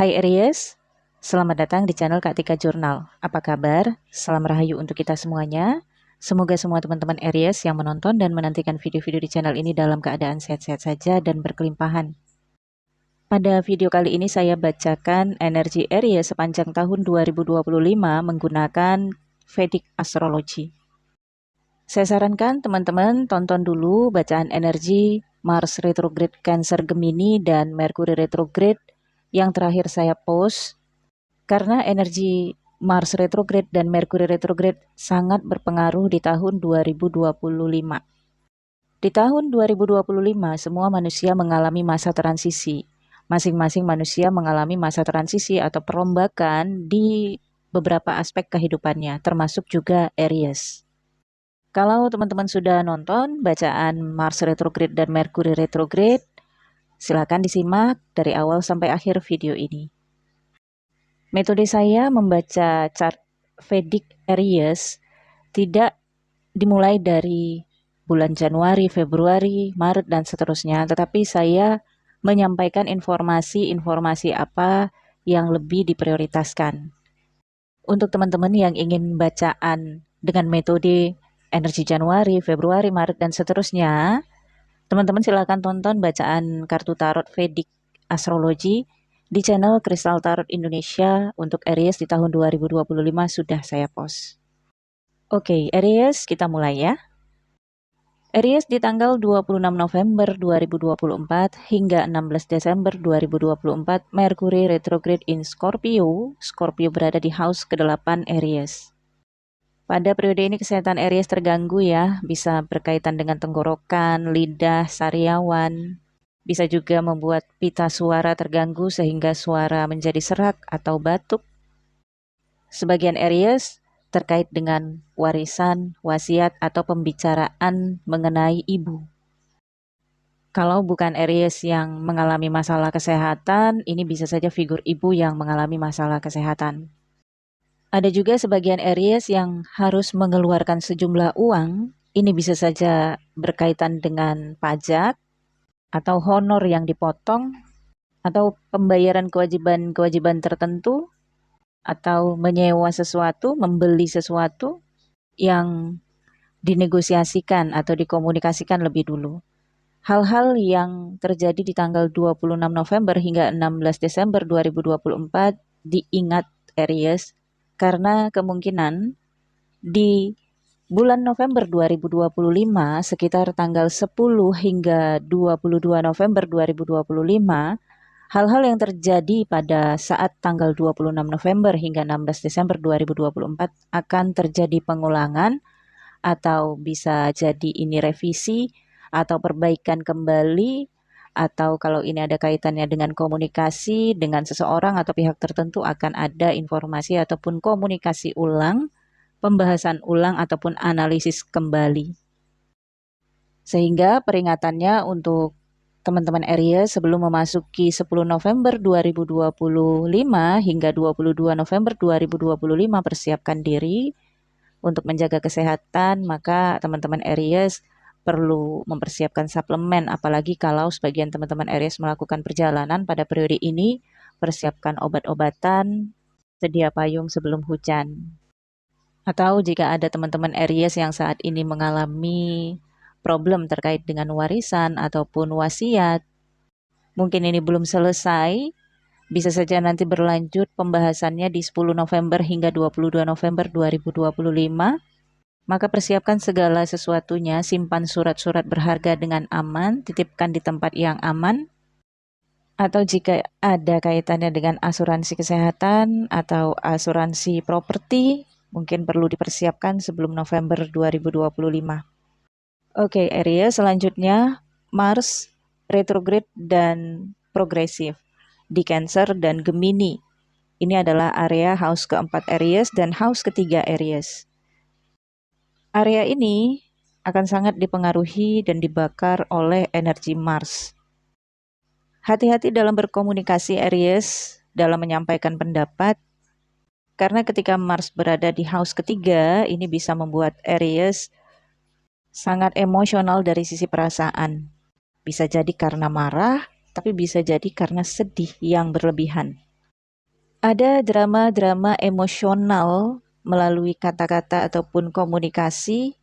Hai Aries, selamat datang di channel Kak Tika Jurnal. Apa kabar? Salam rahayu untuk kita semuanya. Semoga semua teman-teman Aries yang menonton dan menantikan video-video di channel ini dalam keadaan sehat-sehat saja dan berkelimpahan. Pada video kali ini saya bacakan energi Aries sepanjang tahun 2025 menggunakan Vedic Astrology. Saya sarankan teman-teman tonton dulu bacaan energi Mars retrograde Cancer Gemini dan Mercury retrograde yang terakhir saya post, karena energi Mars retrograde dan Mercury retrograde sangat berpengaruh di tahun 2025. Di tahun 2025 semua manusia mengalami masa transisi. Masing-masing manusia mengalami masa transisi atau perombakan di beberapa aspek kehidupannya, termasuk juga Aries. Kalau teman-teman sudah nonton bacaan Mars retrograde dan Mercury retrograde, silakan disimak dari awal sampai akhir video ini. Metode saya membaca chart Vedic Aries tidak dimulai dari bulan Januari, Februari, Maret, dan seterusnya, tetapi saya menyampaikan informasi-informasi apa yang lebih diprioritaskan. Untuk teman-teman yang ingin bacaan dengan metode energi Januari, Februari, Maret, dan seterusnya, teman-teman silakan tonton bacaan kartu tarot Vedic Astrology di channel Kristal Tarot Indonesia untuk Aries di tahun 2025 sudah saya post. Oke, Aries, kita mulai ya. Aries di tanggal 26 November 2024 hingga 16 Desember 2024, Mercury retrograde in Scorpio. Scorpio berada di house ke-8 Aries. Pada periode ini kesehatan Aries terganggu ya, bisa berkaitan dengan tenggorokan, lidah, sariawan. Bisa juga membuat pita suara terganggu sehingga suara menjadi serak atau batuk. Sebagian Aries terkait dengan warisan, wasiat, atau pembicaraan mengenai ibu. Kalau bukan Aries yang mengalami masalah kesehatan, ini bisa saja figur ibu yang mengalami masalah kesehatan. Ada juga sebagian Aries yang harus mengeluarkan sejumlah uang. Ini bisa saja berkaitan dengan pajak atau honor yang dipotong atau pembayaran kewajiban-kewajiban tertentu atau menyewa sesuatu, membeli sesuatu yang dinegosiasikan atau dikomunikasikan lebih dulu. Hal-hal yang terjadi di tanggal 26 November hingga 16 Desember 2024 diingat Aries, karena kemungkinan di bulan November 2025 sekitar tanggal 10 hingga 22 November 2025, hal-hal yang terjadi pada saat tanggal 26 November hingga 16 Desember 2024 akan terjadi pengulangan atau bisa jadi ini revisi atau perbaikan kembali, atau kalau ini ada kaitannya dengan komunikasi dengan seseorang atau pihak tertentu akan ada informasi ataupun komunikasi ulang, pembahasan ulang ataupun analisis kembali. Sehingga peringatannya untuk teman-teman Aries sebelum memasuki 10 November 2025 hingga 22 November 2025 persiapkan diri untuk menjaga kesehatan, maka teman-teman Aries perlu mempersiapkan suplemen, apalagi kalau sebagian teman-teman Aries melakukan perjalanan pada periode ini, persiapkan obat-obatan, sedia payung sebelum hujan. Atau jika ada teman-teman Aries yang saat ini mengalami problem terkait dengan warisan ataupun wasiat, mungkin ini belum selesai, bisa saja nanti berlanjut pembahasannya di 10 November hingga 22 November 2025. Maka persiapkan segala sesuatunya, simpan surat-surat berharga dengan aman, titipkan di tempat yang aman. Atau jika ada kaitannya dengan asuransi kesehatan atau asuransi properti, mungkin perlu dipersiapkan sebelum November 2025. Oke, Aries, selanjutnya Mars retrograde dan progresif di Cancer dan Gemini. Ini adalah area house keempat Aries dan house ketiga Aries. Area ini akan sangat dipengaruhi dan dibakar oleh energi Mars. Hati-hati dalam berkomunikasi Aries dalam menyampaikan pendapat, karena ketika Mars berada di house ketiga, ini bisa membuat Aries sangat emosional dari sisi perasaan. Bisa jadi karena marah, tapi bisa jadi karena sedih yang berlebihan. Ada drama-drama emosional melalui kata-kata ataupun komunikasi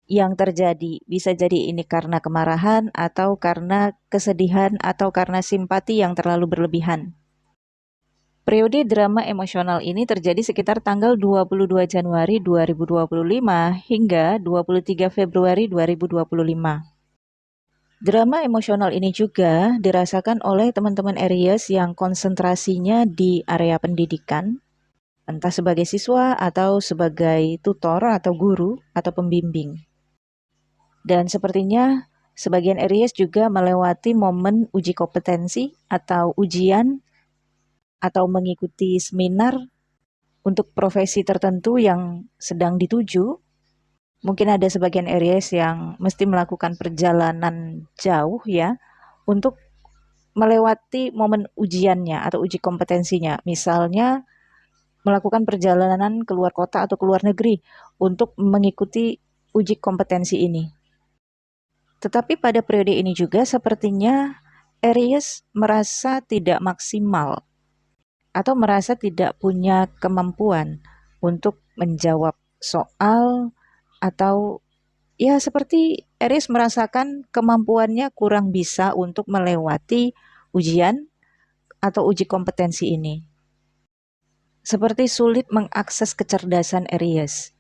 yang terjadi. Bisa jadi ini karena kemarahan atau karena kesedihan atau karena simpati yang terlalu berlebihan. Periode drama emosional ini terjadi sekitar tanggal 22 Januari 2025 hingga 23 Februari 2025. Drama emosional ini juga dirasakan oleh teman-teman Aries yang konsentrasinya di area pendidikan, entah sebagai siswa atau sebagai tutor atau guru atau pembimbing. Dan sepertinya sebagian Aries juga melewati momen uji kompetensi atau ujian atau mengikuti seminar untuk profesi tertentu yang sedang dituju. Mungkin ada sebagian Aries yang mesti melakukan perjalanan jauh ya untuk melewati momen ujiannya atau uji kompetensinya. Misalnya melakukan perjalanan keluar kota atau keluar negeri untuk mengikuti uji kompetensi ini. Tetapi pada periode ini juga sepertinya Aries merasa tidak maksimal atau merasa tidak punya kemampuan untuk menjawab soal atau ya seperti Aries merasakan kemampuannya kurang bisa untuk melewati ujian atau uji kompetensi ini. Seperti sulit mengakses kecerdasan Aries.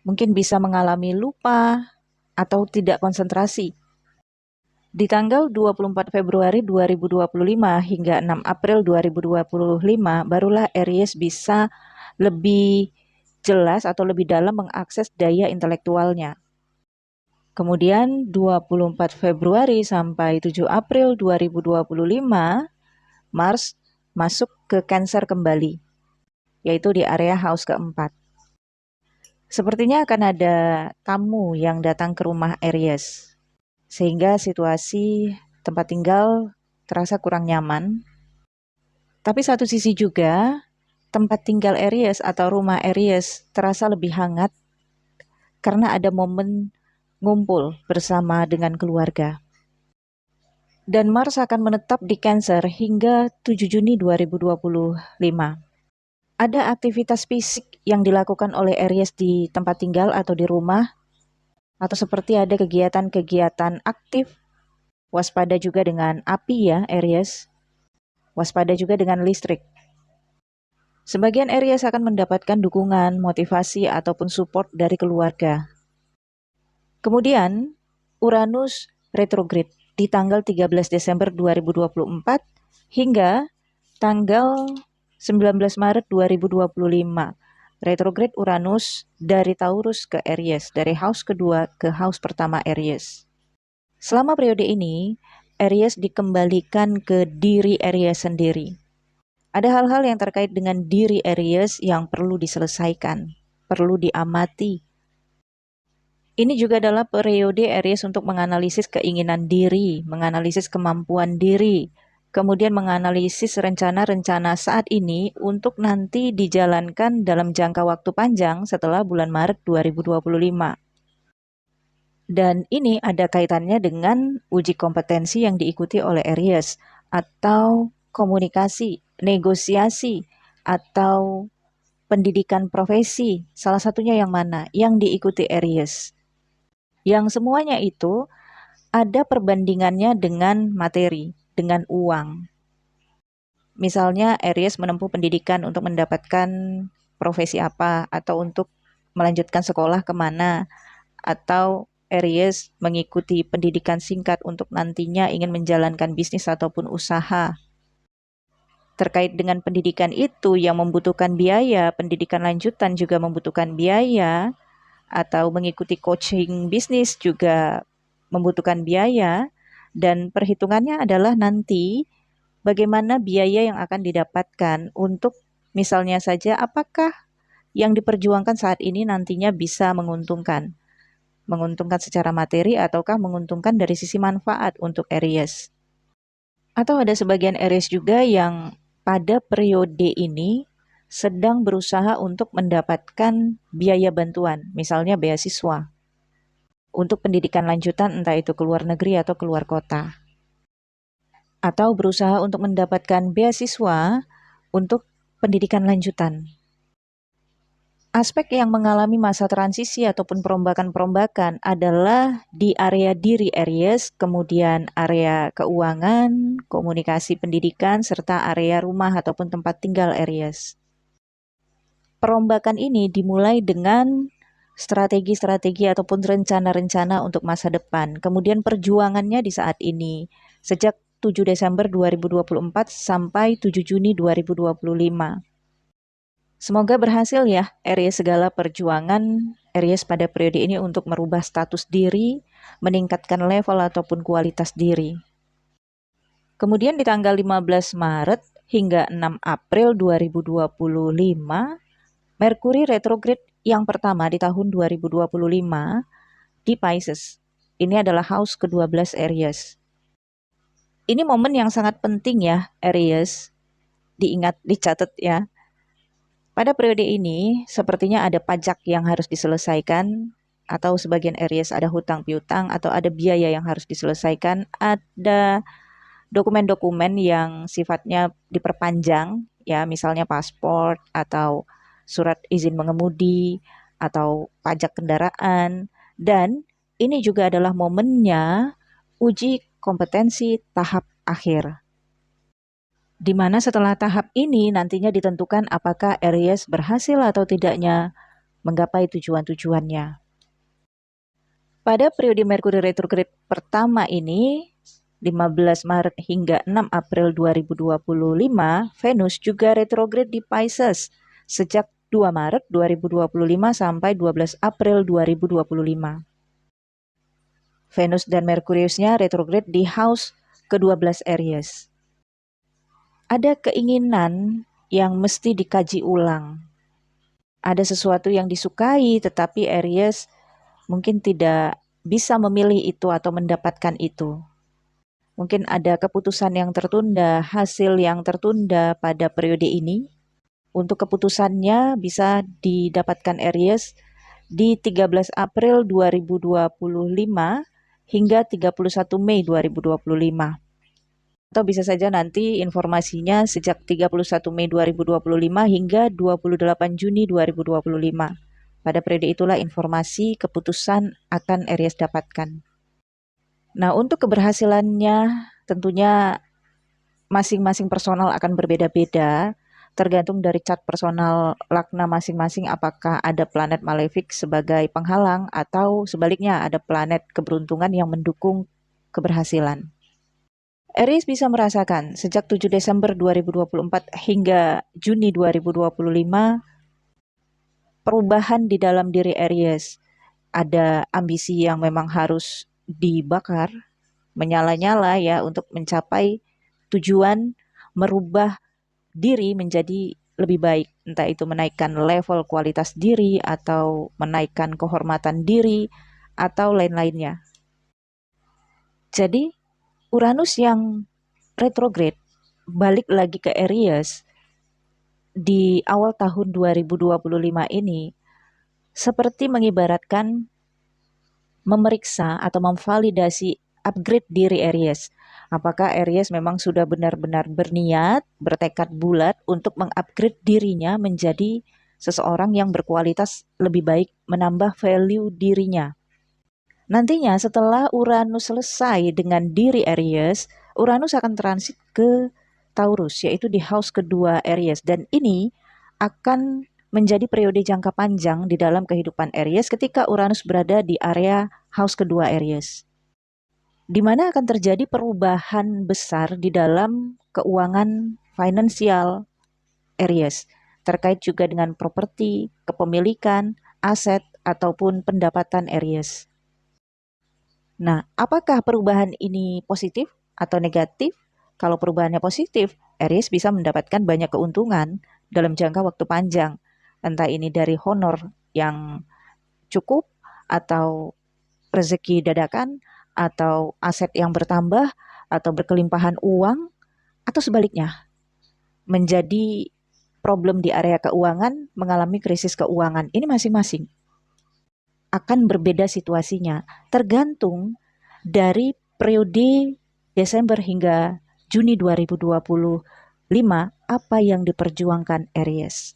Mungkin bisa mengalami lupa atau tidak konsentrasi. Di tanggal 24 Februari 2025 hingga 6 April 2025 barulah Aries bisa lebih jelas atau lebih dalam mengakses daya intelektualnya. Kemudian 24 Februari sampai 7 April 2025, Mars masuk ke Cancer kembali, yaitu di area house keempat. Sepertinya akan ada tamu yang datang ke rumah Aries, sehingga situasi tempat tinggal terasa kurang nyaman. Tapi satu sisi juga, tempat tinggal Aries atau rumah Aries terasa lebih hangat karena ada momen ngumpul bersama dengan keluarga. Dan Mars akan menetap di Cancer hingga 7 Juni 2025. Ada aktivitas fisik yang dilakukan oleh Aries di tempat tinggal atau di rumah, atau seperti ada kegiatan-kegiatan aktif. Waspada juga dengan api ya Aries. Waspada juga dengan listrik. Sebagian Aries akan mendapatkan dukungan, motivasi, ataupun support dari keluarga. Kemudian, Uranus retrograde di tanggal 13 Desember 2024 hingga tanggal 19 Maret 2025. Retrograde Uranus dari Taurus ke Aries, dari house kedua ke house pertama Aries. Selama periode ini, Aries dikembalikan ke diri Aries sendiri. Ada hal-hal yang terkait dengan diri Aries yang perlu diselesaikan, perlu diamati. Ini juga adalah periode Aries untuk menganalisis keinginan diri, menganalisis kemampuan diri, kemudian menganalisis rencana-rencana saat ini untuk nanti dijalankan dalam jangka waktu panjang setelah bulan Maret 2025. Dan ini ada kaitannya dengan uji kompetensi yang diikuti oleh Aries, atau komunikasi, negosiasi, atau pendidikan profesi. Salah satunya yang mana? Yang diikuti Aries. Yang semuanya itu ada perbandingannya dengan materi, dengan uang. Misalnya Aries menempuh pendidikan untuk mendapatkan profesi apa, atau untuk melanjutkan sekolah kemana, atau Aries mengikuti pendidikan singkat untuk nantinya ingin menjalankan bisnis ataupun usaha. Terkait dengan pendidikan itu yang membutuhkan biaya, pendidikan lanjutan juga membutuhkan biaya, atau mengikuti coaching bisnis juga membutuhkan biaya, dan perhitungannya adalah nanti bagaimana biaya yang akan didapatkan untuk misalnya saja apakah yang diperjuangkan saat ini nantinya bisa menguntungkan secara materi ataukah menguntungkan dari sisi manfaat untuk Aries. Atau ada sebagian Aries juga yang pada periode ini sedang berusaha untuk mendapatkan biaya bantuan, misalnya beasiswa, untuk pendidikan lanjutan entah itu ke luar negeri atau keluar kota. Atau berusaha untuk mendapatkan beasiswa untuk pendidikan lanjutan. Aspek yang mengalami masa transisi ataupun perombakan-perombakan adalah di area diri areas, kemudian area keuangan, komunikasi pendidikan, serta area rumah ataupun tempat tinggal areas. Perombakan ini dimulai dengan strategi-strategi ataupun rencana-rencana untuk masa depan. Kemudian perjuangannya di saat ini, sejak 7 Desember 2024 sampai 7 Juni 2025. Semoga berhasil ya Aries segala perjuangan Aries pada periode ini untuk merubah status diri, meningkatkan level ataupun kualitas diri. Kemudian di tanggal 15 Maret hingga 6 April 2025, Merkuri retrograde yang pertama di tahun 2025 di Pisces. Ini adalah house ke-12 Aries. Ini momen yang sangat penting ya Aries. Diingat, dicatat ya. Pada periode ini, sepertinya ada pajak yang harus diselesaikan, atau sebagian Aries ada hutang piutang, atau ada biaya yang harus diselesaikan, ada dokumen-dokumen yang sifatnya diperpanjang, ya misalnya paspor, atau surat izin mengemudi, atau pajak kendaraan, dan ini juga adalah momennya uji kompetensi tahap akhir, di mana setelah tahap ini nantinya ditentukan apakah Aries berhasil atau tidaknya menggapai tujuan-tujuannya. Pada periode Merkuri retrograde pertama ini, 15 Maret hingga 6 April 2025, Venus juga retrograde di Pisces sejak 2 Maret 2025 sampai 12 April 2025. Venus dan Merkuriusnya retrograde di house ke-12 Aries. Ada keinginan yang mesti dikaji ulang. Ada sesuatu yang disukai, tetapi Aries mungkin tidak bisa memilih itu atau mendapatkan itu. Mungkin ada keputusan yang tertunda, hasil yang tertunda pada periode ini. Untuk keputusannya bisa didapatkan Aries di 13 April 2025 hingga 31 Mei 2025. Atau bisa saja nanti informasinya sejak 31 Mei 2025 hingga 28 Juni 2025. Pada periode itulah informasi keputusan akan Aries dapatkan. Nah, untuk keberhasilannya tentunya masing-masing personal akan berbeda-beda, tergantung dari chart personal lagna masing-masing apakah ada planet malefik sebagai penghalang atau sebaliknya ada planet keberuntungan yang mendukung keberhasilan. Aries bisa merasakan sejak 7 Desember 2024 hingga Juni 2025 perubahan di dalam diri Aries. Ada ambisi yang memang harus dibakar, menyala-nyala ya untuk mencapai tujuan merubah diri menjadi lebih baik. Entah itu menaikkan level kualitas diri atau menaikkan kehormatan diri atau lain-lainnya. Jadi Uranus yang retrograde balik lagi ke Aries di awal tahun 2025 ini seperti mengibaratkan memeriksa atau memvalidasi upgrade diri Aries. Apakah Aries memang sudah benar-benar berniat, bertekad bulat untuk mengupgrade dirinya menjadi seseorang yang berkualitas lebih baik, menambah value dirinya. Nantinya setelah Uranus selesai dengan diri Aries, Uranus akan transit ke Taurus, yaitu di house kedua Aries. Dan ini akan menjadi periode jangka panjang di dalam kehidupan Aries ketika Uranus berada di area house kedua Aries. Di mana akan terjadi perubahan besar di dalam keuangan finansial Aries. Terkait juga dengan properti, kepemilikan, aset, ataupun pendapatan Aries. Nah, apakah perubahan ini positif atau negatif? Kalau perubahannya positif, Aries bisa mendapatkan banyak keuntungan dalam jangka waktu panjang. Entah ini dari honor yang cukup, atau rezeki dadakan, atau aset yang bertambah, atau berkelimpahan uang, atau sebaliknya. Menjadi problem di area keuangan, mengalami krisis keuangan. Ini masing-masing akan berbeda situasinya, tergantung dari periode Desember hingga Juni 2025 5. Apa yang diperjuangkan Aries?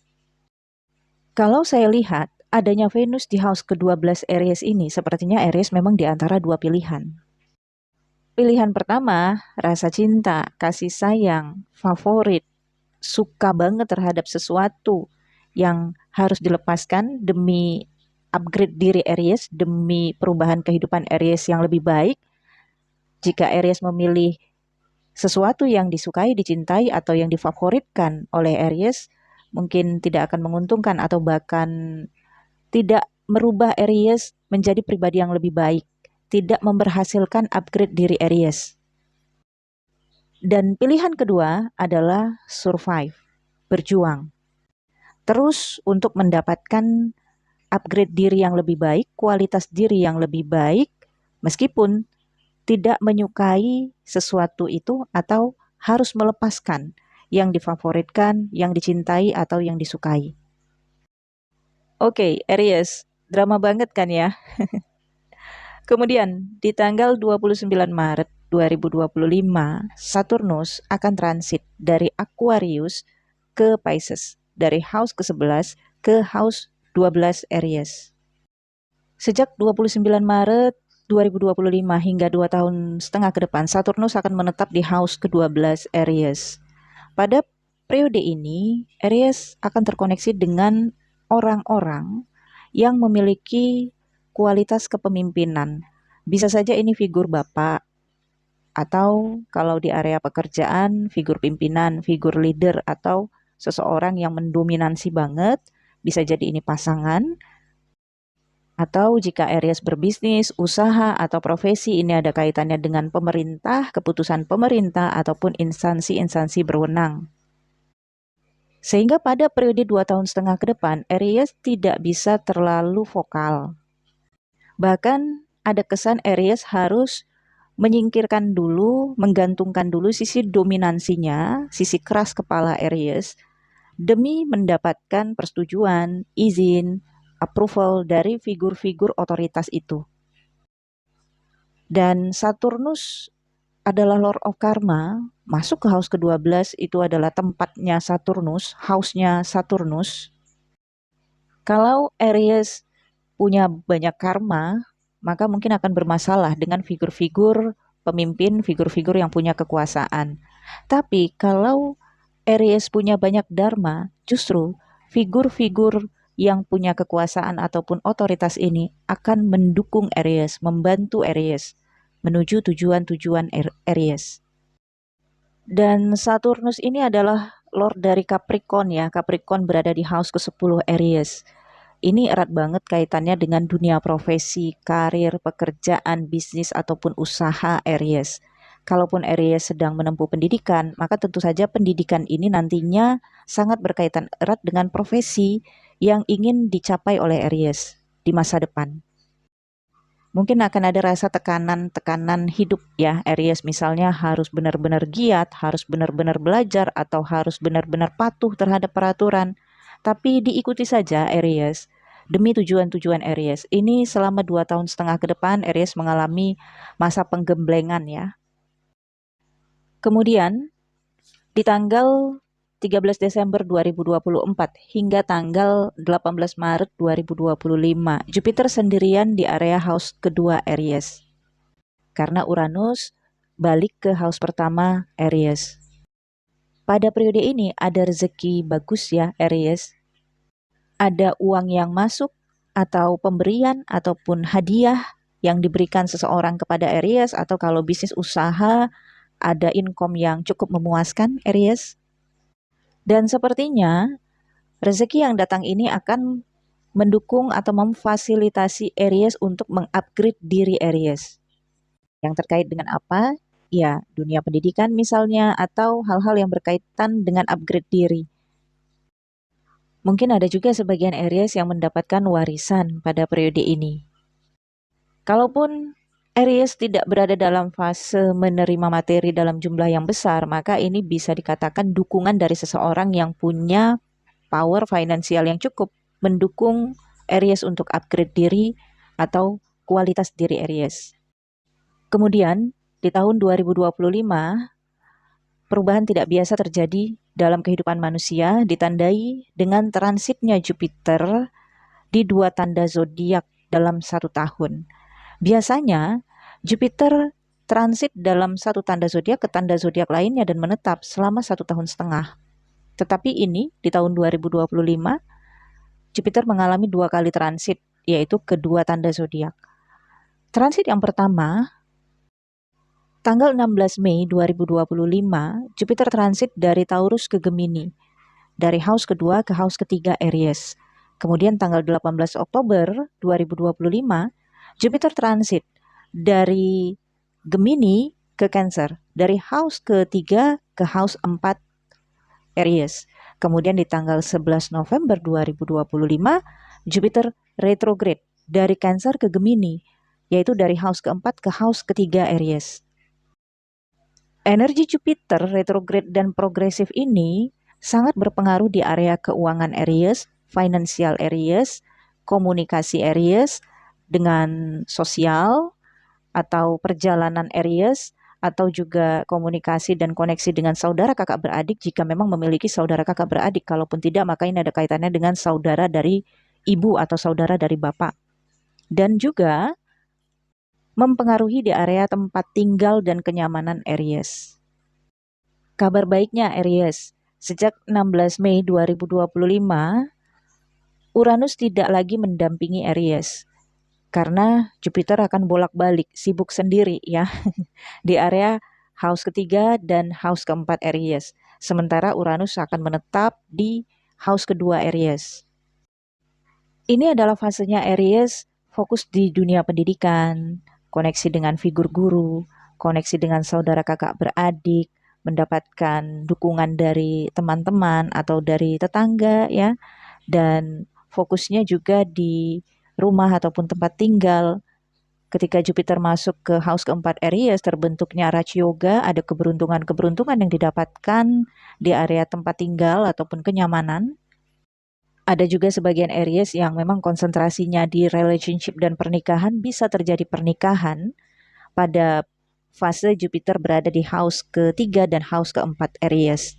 Kalau saya lihat adanya Venus di house ke-12 Aries ini, sepertinya Aries memang di antara dua pilihan. Pilihan pertama, rasa cinta, kasih sayang, favorit, suka banget terhadap sesuatu yang harus dilepaskan demi upgrade diri Aries, demi perubahan kehidupan Aries yang lebih baik. Jika Aries memilih sesuatu yang disukai, dicintai, atau yang difavoritkan oleh Aries, mungkin tidak akan menguntungkan atau bahkan tidak merubah Aries menjadi pribadi yang lebih baik, tidak memberhasilkan upgrade diri Aries. Dan pilihan kedua adalah survive, berjuang. Terus untuk mendapatkan upgrade diri yang lebih baik, kualitas diri yang lebih baik, meskipun tidak menyukai sesuatu itu atau harus melepaskan yang difavoritkan, yang dicintai, atau yang disukai. Oke, Aries, drama banget kan ya? Kemudian, di tanggal 29 Maret 2025, Saturnus akan transit dari Aquarius ke Pisces, dari house ke-11 ke house 12 Aries. Sejak 29 Maret 2025 hingga 2 tahun setengah ke depan, Saturnus akan menetap di house ke-12 Aries. Pada periode ini, Aries akan terkoneksi dengan orang-orang yang memiliki kualitas kepemimpinan. Bisa saja ini figur bapak, atau kalau di area pekerjaan, figur pimpinan, figur leader, atau seseorang yang mendominasi banget. Bisa jadi ini pasangan, atau jika Aries berbisnis, usaha, atau profesi, ini ada kaitannya dengan pemerintah, keputusan pemerintah, ataupun instansi-instansi berwenang. Sehingga pada periode 2 tahun setengah ke depan, Aries tidak bisa terlalu vokal. Bahkan ada kesan Aries harus menyingkirkan dulu, menggantungkan dulu sisi dominansinya, sisi keras kepala Aries, demi mendapatkan persetujuan, izin, approval dari figur-figur otoritas itu. Dan Saturnus adalah Lord of Karma, masuk ke house ke-12 itu adalah tempatnya Saturnus, house-nya Saturnus. Kalau Aries punya banyak karma, maka mungkin akan bermasalah dengan figur-figur pemimpin, figur-figur yang punya kekuasaan. Tapi kalau Aries punya banyak dharma, justru figur-figur yang punya kekuasaan ataupun otoritas ini akan mendukung Aries, membantu Aries menuju tujuan-tujuan Aries. Dan Saturnus ini adalah Lord dari Capricorn ya. Capricorn berada di house ke-10 Aries. Ini erat banget kaitannya dengan dunia profesi, karir, pekerjaan, bisnis, ataupun usaha Aries. Kalaupun Aries sedang menempuh pendidikan, maka tentu saja pendidikan ini nantinya sangat berkaitan erat dengan profesi yang ingin dicapai oleh Aries di masa depan. Mungkin akan ada rasa tekanan-tekanan hidup ya, Aries misalnya harus benar-benar giat, harus benar-benar belajar, atau harus benar-benar patuh terhadap peraturan. Tapi diikuti saja Aries, demi tujuan-tujuan Aries. Ini selama 2 tahun setengah ke depan Aries mengalami masa penggemblengan ya. Kemudian di tanggal 13 Desember 2024 hingga tanggal 18 Maret 2025, Jupiter sendirian di area house kedua Aries. Karena Uranus balik ke house pertama Aries. Pada periode ini ada rezeki bagus ya Aries. Ada uang yang masuk atau pemberian ataupun hadiah yang diberikan seseorang kepada Aries, atau kalau bisnis usaha ada income yang cukup memuaskan Aries. Dan sepertinya rezeki yang datang ini akan mendukung atau memfasilitasi Aries untuk mengupgrade diri Aries. Yang terkait dengan apa? Ya, dunia pendidikan misalnya, atau hal-hal yang berkaitan dengan upgrade diri. Mungkin ada juga sebagian Aries yang mendapatkan warisan pada periode ini. Kalaupun Aries tidak berada dalam fase menerima materi dalam jumlah yang besar, maka ini bisa dikatakan dukungan dari seseorang yang punya power finansial yang cukup mendukung Aries untuk upgrade diri atau kualitas diri Aries. Kemudian di tahun 2025 perubahan tidak biasa terjadi dalam kehidupan manusia ditandai dengan transitnya Jupiter di 2 tanda zodiak dalam 1 tahun. Biasanya Jupiter transit dalam 1 tanda zodiak ke tanda zodiak lainnya dan menetap selama 1,5 tahun. Tetapi ini di tahun 2025 Jupiter mengalami 2 kali transit, yaitu kedua tanda zodiak. Transit yang pertama, tanggal 16 Mei 2025, Jupiter transit dari Taurus ke Gemini, dari house kedua ke house ketiga Aries. Kemudian tanggal 18 Oktober 2025, Jupiter transit dari Gemini ke Cancer, dari house ketiga ke house 4 Aries. Kemudian di tanggal 11 November 2025, Jupiter retrograde dari Cancer ke Gemini, yaitu dari house keempat ke house ketiga Aries. Energi Jupiter retrograde dan progresif ini sangat berpengaruh di area keuangan Aries, financial Aries, komunikasi Aries, dengan sosial atau perjalanan Aries, atau juga komunikasi dan koneksi dengan saudara kakak beradik jika memang memiliki saudara kakak beradik. Kalaupun tidak, maka ini ada kaitannya dengan saudara dari ibu atau saudara dari bapak. Dan juga mempengaruhi di area tempat tinggal dan kenyamanan Aries. Kabar baiknya Aries, sejak 16 Mei 2025, Uranus tidak lagi mendampingi Aries. Karena Jupiter akan bolak-balik, sibuk sendiri ya, di area house ketiga dan house keempat Aries. Sementara Uranus akan menetap di house kedua Aries. Ini adalah fasenya Aries fokus di dunia pendidikan, koneksi dengan figur guru, koneksi dengan saudara kakak beradik, mendapatkan dukungan dari teman-teman atau dari tetangga ya, dan fokusnya juga di rumah ataupun tempat tinggal. Ketika Jupiter masuk ke house keempat Aries, terbentuknya Raja Yoga, ada keberuntungan-keberuntungan yang didapatkan di area tempat tinggal ataupun kenyamanan. Ada juga sebagian Aries yang memang konsentrasinya di relationship dan pernikahan, bisa terjadi pernikahan pada fase Jupiter berada di house ketiga dan house keempat Aries.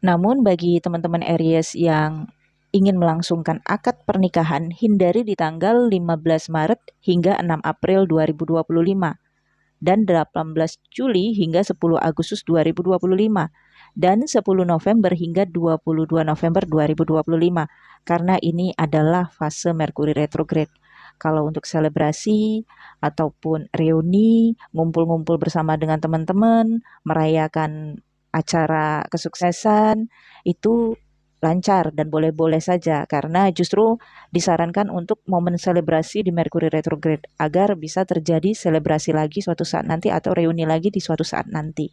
Namun bagi teman-teman Aries yang ingin melangsungkan akad pernikahan, hindari di tanggal 15 Maret hingga 6 April 2025 dan 18 Juli hingga 10 Agustus 2025 dan 10 November hingga 22 November 2025 karena ini adalah fase Merkuri retrograde. Kalau untuk selebrasi ataupun reuni, ngumpul-ngumpul bersama dengan teman-teman, merayakan acara kesuksesan, itu lancar dan boleh-boleh saja karena justru disarankan untuk momen selebrasi di Merkuri retrograde agar bisa terjadi selebrasi lagi suatu saat nanti atau reuni lagi di suatu saat nanti.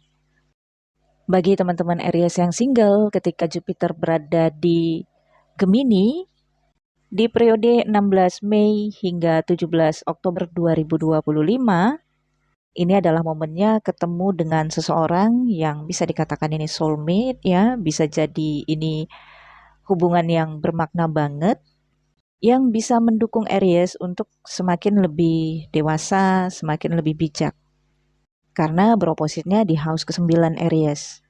Bagi teman-teman Aries yang single ketika Jupiter berada di Gemini di periode 16 Mei hingga 17 Oktober 2025, ini adalah momennya ketemu dengan seseorang yang bisa dikatakan ini soulmate ya, bisa jadi ini hubungan yang bermakna banget, yang bisa mendukung Aries untuk semakin lebih dewasa, semakin lebih bijak. Karena beropositnya di house ke-9 Aries.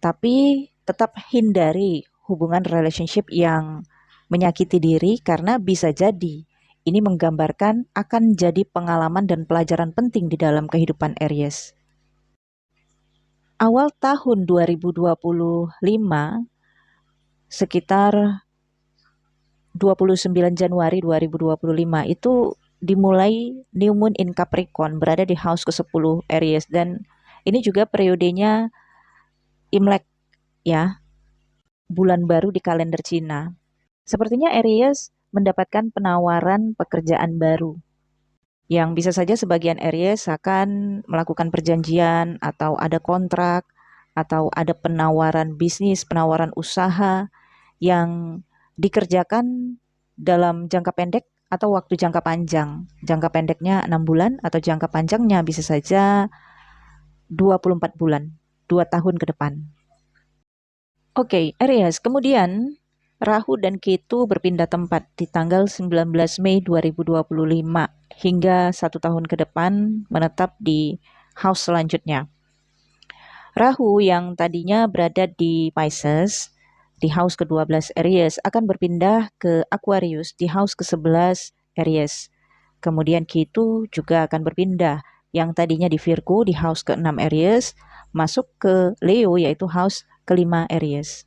Tapi tetap hindari hubungan relationship yang menyakiti diri karena bisa jadi ini menggambarkan akan jadi pengalaman dan pelajaran penting di dalam kehidupan Aries. Awal tahun 2025, sekitar 29 Januari 2025 itu dimulai New Moon in Capricorn berada di house ke-10 Aries dan ini juga periodenya Imlek ya, bulan baru di kalender Cina. Sepertinya Aries mendapatkan penawaran pekerjaan baru yang bisa saja sebagian Aries akan melakukan perjanjian atau ada kontrak atau ada penawaran bisnis, penawaran usaha yang dikerjakan dalam jangka pendek atau waktu jangka panjang. Jangka pendeknya 6 bulan atau jangka panjangnya bisa saja 24 bulan, 2 tahun ke depan. Oke, Aries, kemudian Rahu dan Ketu berpindah tempat di tanggal 19 Mei 2025 hingga 1 tahun ke depan menetap di house selanjutnya. Rahu yang tadinya berada di Pisces, di house ke-12 Aries, akan berpindah ke Aquarius di house ke-11 Aries. Kemudian Ketu juga akan berpindah, yang tadinya di Virgo di house ke-6 Aries, masuk ke Leo yaitu house ke-5 Aries.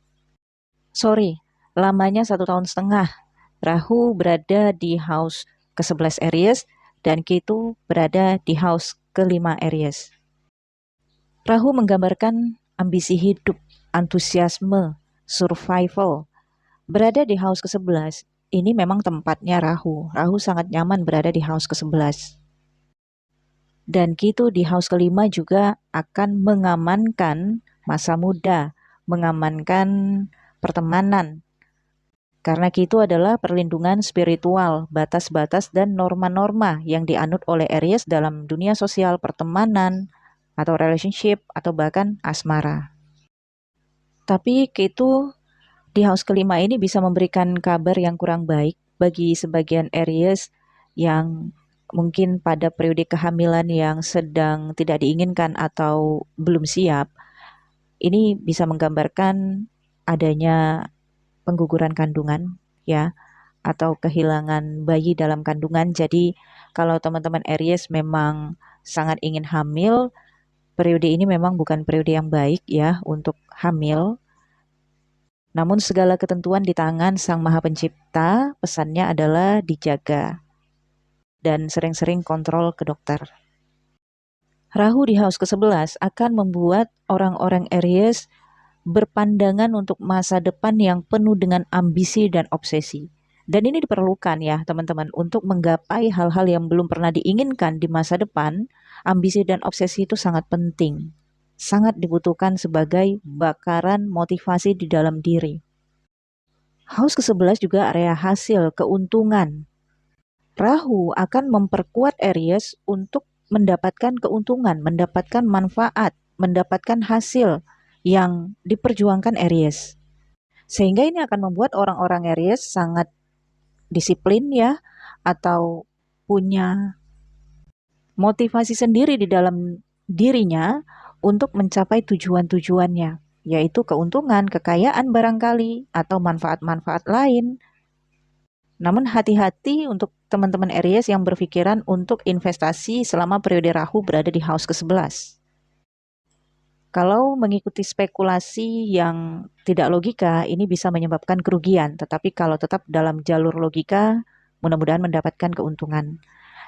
Sorry, lamanya 1,5 tahun. Rahu berada di house ke-11 Aries dan Ketu berada di house ke-5 Aries. Rahu menggambarkan ambisi hidup, antusiasme, survival. Berada di house ke-11, ini memang tempatnya Rahu. Rahu sangat nyaman berada di house ke-11. Dan Ketu di house ke-5 juga akan mengamankan masa muda, mengamankan pertemanan. Karena Ketu adalah perlindungan spiritual, batas-batas dan norma-norma yang dianut oleh Aries dalam dunia sosial, pertemanan, atau relationship, atau bahkan asmara. Tapi Ketu di house ke-5 ini bisa memberikan kabar yang kurang baik bagi sebagian Aries yang mungkin pada periode kehamilan yang sedang tidak diinginkan atau belum siap. Ini bisa menggambarkan adanya pengguguran kandungan ya, atau kehilangan bayi dalam kandungan. Jadi kalau teman-teman Aries memang sangat ingin hamil, periode ini memang bukan periode yang baik ya untuk hamil. Namun segala ketentuan di tangan Sang Maha Pencipta, pesannya adalah dijaga dan sering-sering kontrol ke dokter. Rahu di house ke-11 akan membuat orang-orang Aries berpandangan untuk masa depan yang penuh dengan ambisi dan obsesi. Dan ini diperlukan ya teman-teman untuk menggapai hal-hal yang belum pernah diinginkan di masa depan. Ambisi dan obsesi itu sangat penting, sangat dibutuhkan sebagai bakaran motivasi di dalam diri. House ke-11 juga area hasil, keuntungan. Rahu akan memperkuat Aries untuk mendapatkan keuntungan, mendapatkan manfaat, mendapatkan hasil yang diperjuangkan Aries. Sehingga ini akan membuat orang-orang Aries sangat disiplin ya, atau punya motivasi sendiri di dalam dirinya untuk mencapai tujuan-tujuannya, yaitu keuntungan, kekayaan barangkali, atau manfaat-manfaat lain. Namun hati-hati untuk teman-teman Aries yang berpikiran untuk investasi selama periode Rahu berada di house ke-11. Kalau mengikuti spekulasi yang tidak logika, ini bisa menyebabkan kerugian. Tetapi kalau tetap dalam jalur logika, mudah-mudahan mendapatkan keuntungan.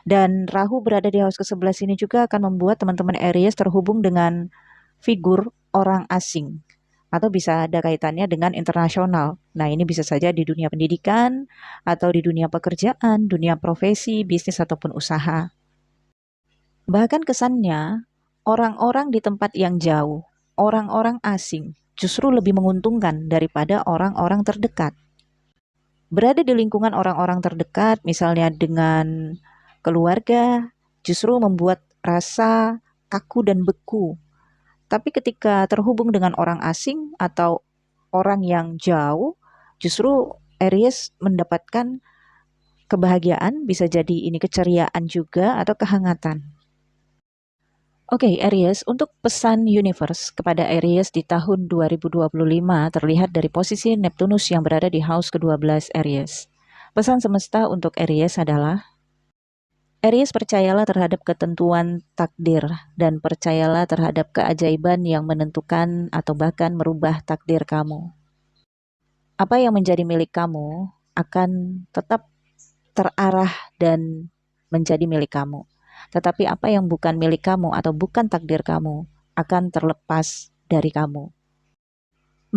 Dan Rahu berada di house ke-11 ini juga akan membuat teman-teman Aries terhubung dengan figur orang asing. Atau bisa ada kaitannya dengan internasional. Nah, ini bisa saja di dunia pendidikan, atau di dunia pekerjaan, dunia profesi, bisnis, ataupun usaha. Bahkan kesannya, orang-orang di tempat yang jauh, orang-orang asing, justru lebih menguntungkan daripada orang-orang terdekat. Berada di lingkungan orang-orang terdekat, misalnya dengan keluarga, justru membuat rasa kaku dan beku. Tapi ketika terhubung dengan orang asing atau orang yang jauh, justru Aries mendapatkan kebahagiaan, bisa jadi ini keceriaan juga atau kehangatan. Oke, Aries, untuk pesan universe kepada Aries di tahun 2025 terlihat dari posisi Neptunus yang berada di house ke-12 Aries. Pesan semesta untuk Aries adalah, Aries, percayalah terhadap ketentuan takdir dan percayalah terhadap keajaiban yang menentukan atau bahkan merubah takdir kamu. Apa yang menjadi milik kamu akan tetap terarah dan menjadi milik kamu. Tetapi apa yang bukan milik kamu atau bukan takdir kamu akan terlepas dari kamu.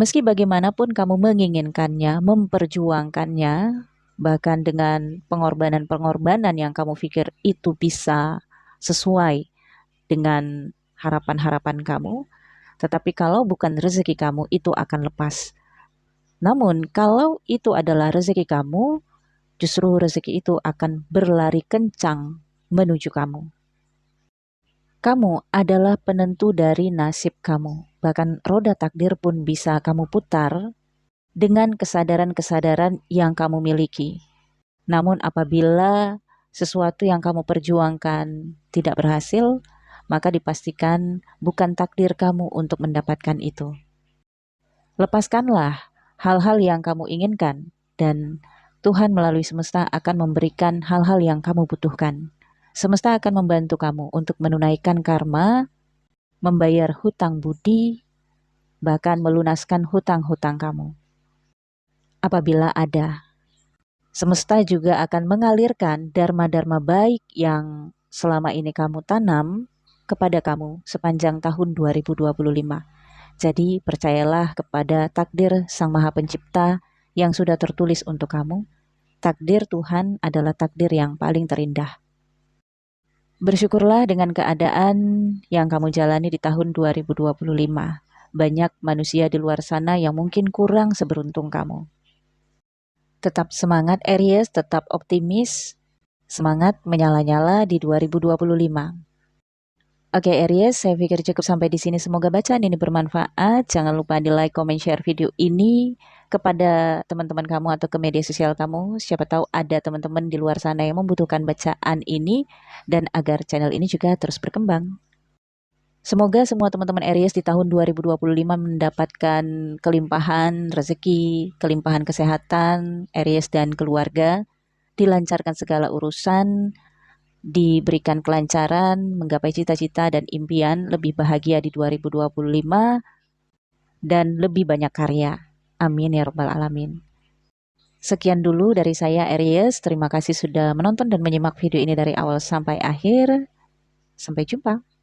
Meski bagaimanapun kamu menginginkannya, memperjuangkannya, bahkan dengan pengorbanan-pengorbanan yang kamu pikir itu bisa sesuai dengan harapan-harapan kamu, tetapi kalau bukan rezeki kamu, itu akan lepas. Namun, kalau itu adalah rezeki kamu, justru rezeki itu akan berlari kencang menuju kamu. Kamu adalah penentu dari nasib kamu. Bahkan roda takdir pun bisa kamu putar dengan kesadaran-kesadaran yang kamu miliki. Namun apabila sesuatu yang kamu perjuangkan tidak berhasil, maka dipastikan bukan takdir kamu untuk mendapatkan itu. Lepaskanlah hal-hal yang kamu inginkan, dan Tuhan melalui semesta akan memberikan hal-hal yang kamu butuhkan. Semesta akan membantu kamu untuk menunaikan karma, membayar hutang budi, bahkan melunaskan hutang-hutang kamu. Apabila ada, semesta juga akan mengalirkan dharma-dharma baik yang selama ini kamu tanam kepada kamu sepanjang tahun 2025. Jadi percayalah kepada takdir Sang Maha Pencipta yang sudah tertulis untuk kamu. Takdir Tuhan adalah takdir yang paling terindah. Bersyukurlah dengan keadaan yang kamu jalani di tahun 2025. Banyak manusia di luar sana yang mungkin kurang seberuntung kamu. Tetap semangat Aries, tetap optimis, semangat menyala-nyala di 2025. Oke Aries, saya pikir cukup sampai di sini. Semoga bacaan ini bermanfaat. Jangan lupa di like, comment, share video ini kepada teman-teman kamu atau ke media sosial kamu. Siapa tahu ada teman-teman di luar sana yang membutuhkan bacaan ini dan agar channel ini juga terus berkembang. Semoga semua teman-teman Aries di tahun 2025 mendapatkan kelimpahan rezeki, kelimpahan kesehatan, Aries dan keluarga, dilancarkan segala urusan, diberikan kelancaran, menggapai cita-cita dan impian, lebih bahagia di 2025, dan lebih banyak karya. Amin ya Rabbal Alamin. Sekian dulu dari saya Aries, terima kasih sudah menonton dan menyimak video ini dari awal sampai akhir. Sampai jumpa.